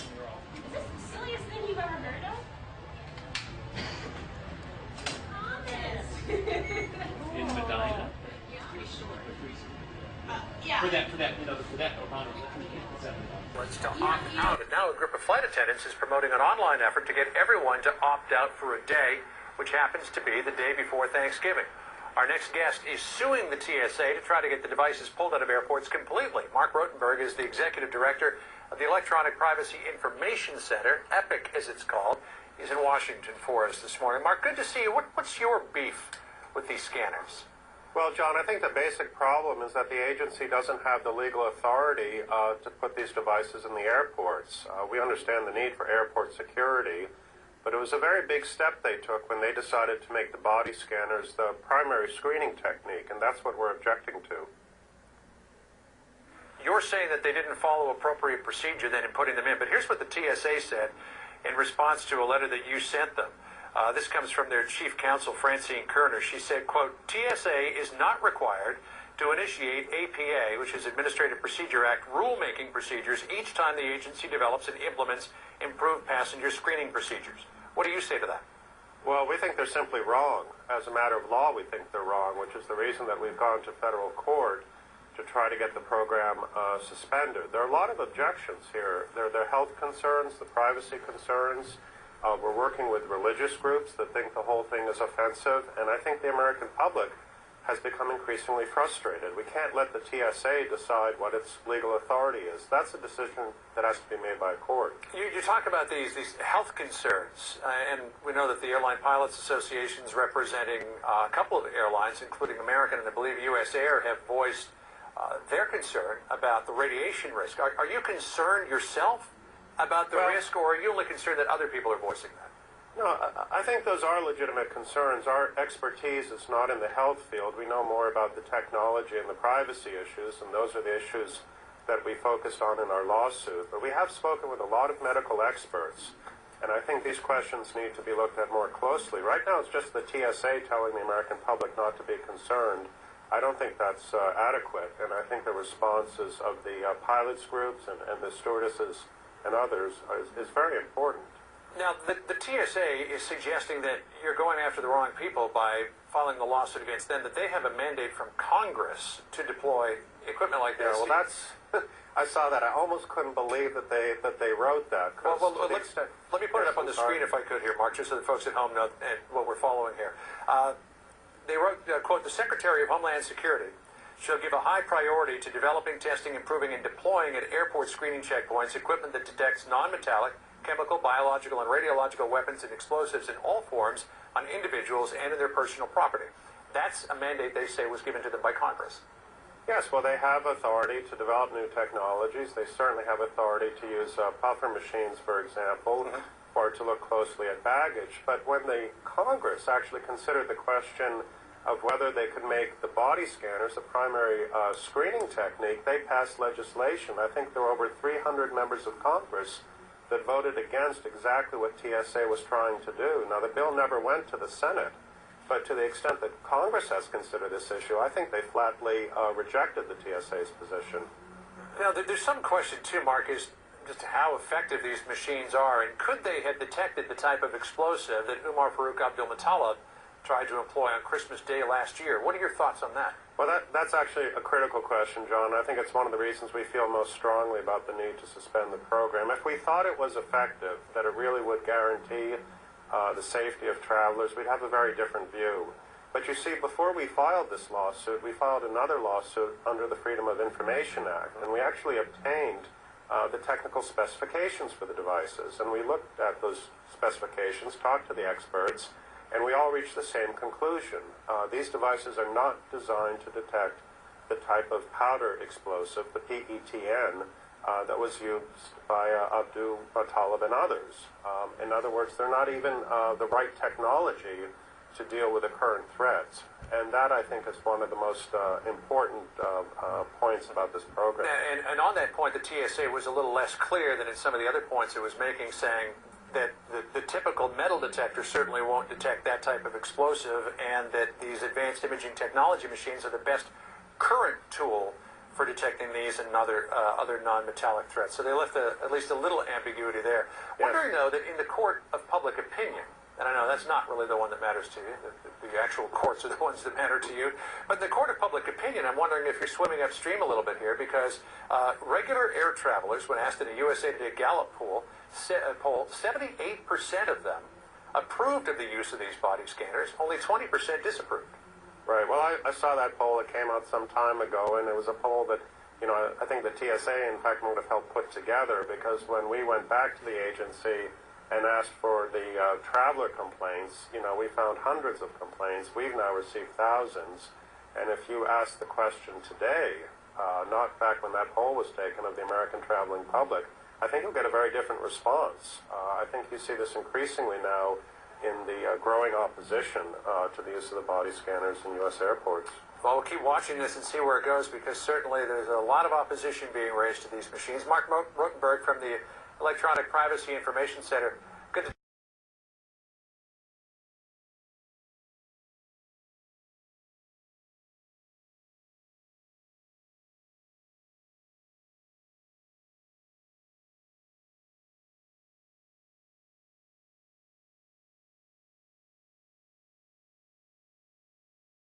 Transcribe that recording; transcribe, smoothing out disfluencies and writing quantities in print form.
Is this the silliest thing you've ever heard of? Thomas! In Medina? Yeah, pretty sure. Yeah. For that amount of to opt out. And now a group of flight attendants is promoting an online effort to get everyone to opt out for a day, which happens to be the day before Thanksgiving. Our next guest is suing the TSA to try to get the devices pulled out of airports completely. Mark Rotenberg is the executive director of the Electronic Privacy Information Center, EPIC as it's called. He's in Washington for us this morning. Mark, good to see you. What's your beef with these scanners? Well, John, I think the basic problem is that the agency doesn't have the legal authority to put these devices in the airports. We understand the need for airport security, but it was a very big step they took when they decided to make the body scanners the primary screening technique, and that's what we're objecting to. You're saying that they didn't follow appropriate procedure then in putting them in, but here's what the TSA said in response to a letter that you sent them. This comes from their chief counsel, Francine Kerner. She said, quote, TSA is not required to initiate APA, which is Administrative Procedure Act, rulemaking procedures each time the agency develops and implements improved passenger screening procedures. What do you say to that? Well, we think they're simply wrong. As a matter of law, we think they're wrong, which is the reason that we've gone to federal court to try to get the program suspended. There are a lot of objections here. There are health concerns, the privacy concerns. We're working with religious groups that think the whole thing is offensive, and I think the American public has become increasingly frustrated. We can't let the TSA decide what its legal authority is. That's a decision that has to be made by a court. You talk about these health concerns, and we know that the Airline Pilots Associations representing a couple of airlines, including American and I believe US Air, have voiced their concern about the radiation risk. Are you concerned yourself about the risk, or are you only concerned that other people are voicing that? No, I think those are legitimate concerns. Our expertise is not in the health field. We know more about the technology and the privacy issues, and those are the issues that we focused on in our lawsuit. But we have spoken with a lot of medical experts, and I think these questions need to be looked at more closely. Right now, it's just the TSA telling the American public not to be concerned. I don't think that's adequate, and I think the responses of the pilots groups and the stewardesses and others is very important. Now, the TSA is suggesting that you're going after the wrong people by filing the lawsuit against them, that they have a mandate from Congress to deploy equipment like this. Yeah, well, that's... I saw that. I almost couldn't believe that they wrote that. Well, let me put it up on the screen if I could here, Mark, just so the folks at home know what we're following here. They wrote, quote, the Secretary of Homeland Security shall give a high priority to developing, testing, improving, and deploying at airport screening checkpoints equipment that detects non-metallic, chemical, biological, and radiological weapons and explosives in all forms on individuals and in their personal property. That's a mandate they say was given to them by Congress. Yes, well, they have authority to develop new technologies. They certainly have authority to use puffer machines, for example, or to look closely at baggage. But when the Congress actually considered the question of whether they could make the body scanners a primary screening technique, they passed legislation. I think there were over 300 members of Congress that voted against exactly what TSA was trying to do. Now, the bill never went to the Senate, but to the extent that Congress has considered this issue, I think they flatly rejected the TSA's position. Now, there's some question, too, Mark, as to how effective these machines are, and could they have detected the type of explosive that Umar Farouk Abdul-Muttalib tried to employ on Christmas Day last year? What are your thoughts on that? Well, that's actually a critical question, John. I think it's one of the reasons we feel most strongly about the need to suspend the program. If we thought it was effective, that it really would guarantee the safety of travelers, we'd have a very different view. But you see, before we filed this lawsuit, we filed another lawsuit under the Freedom of Information Act, and we actually obtained the technical specifications for the devices. And we looked at those specifications, talked to the experts, and we all reached the same conclusion. These devices are not designed to detect the type of powder explosive, the PETN, that was used by Abdul-Muttalib and others. In other words, they're not even the right technology to deal with the current threats. And that, I think, is one of the most important points about this program. And on that point, the TSA was a little less clear than in some of the other points it was making, saying that the typical metal detector certainly won't detect that type of explosive, and that these advanced imaging technology machines are the best current tool for detecting these and other non-metallic threats. So they left at least a little ambiguity there. Yes. Wondering, though, that in the court of public opinion, and I know that's not really the one that matters to you, the actual courts are the ones that matter to you, but in the court of public opinion, I'm wondering if you're swimming upstream a little bit here, because regular air travelers, when asked in a USA Today Gallup poll, 78% of them approved of the use of these body scanners, only 20% disapproved. Right. Well, I saw that poll that came out some time ago, and it was a poll that, I think the TSA, in fact, would have helped put together, because when we went back to the agency and asked for the traveler complaints, we found hundreds of complaints. We've now received thousands. And if you ask the question today, not back when that poll was taken of the American traveling public, I think you'll get a very different response. I think you see this increasingly now in the growing opposition to the use of the body scanners in U.S. airports. Well, we'll keep watching this and see where it goes, because certainly there's a lot of opposition being raised to these machines. Mark Rotenberg from the Electronic Privacy Information Center.